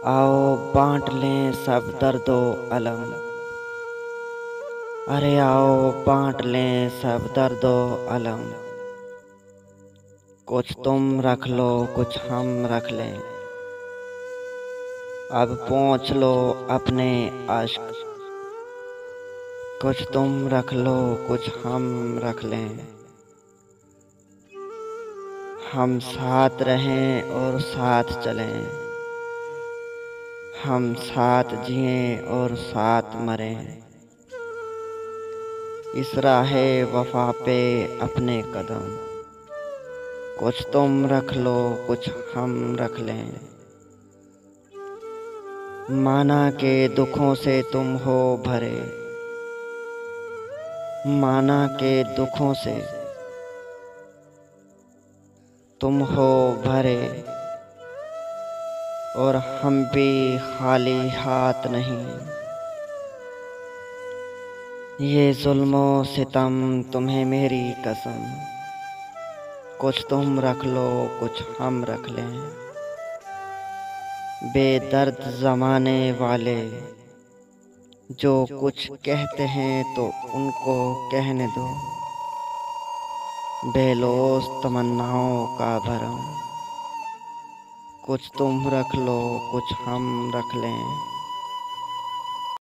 आओ बांट लें सब दर्दो अलम। अरे आओ बांट लें सब दर्दो अलम। कुछ तुम रख लो कुछ हम रख लें। अब पोंछ लो अपने अश्क। कुछ तुम रख लो कुछ हम रख लें। हम साथ रहें और साथ चलें। हम साथ जिएं और साथ मरें। इस राहे वफा पे अपने कदम। कुछ तुम रख लो कुछ हम रख लें। माना के दुखों से तुम हो भरे। माना के दुखों से तुम हो भरे। और हम भी खाली हाथ नहीं। ये जुल्मो सितम तुम्हें मेरी कसम। कुछ तुम रख लो कुछ हम रख लें। बेदर्द ज़माने वाले जो कुछ कहते हैं तो उनको कहने दो। बेलौस तमन्नाओं का भरम। कुछ तुम रख लो कुछ हम रख लें।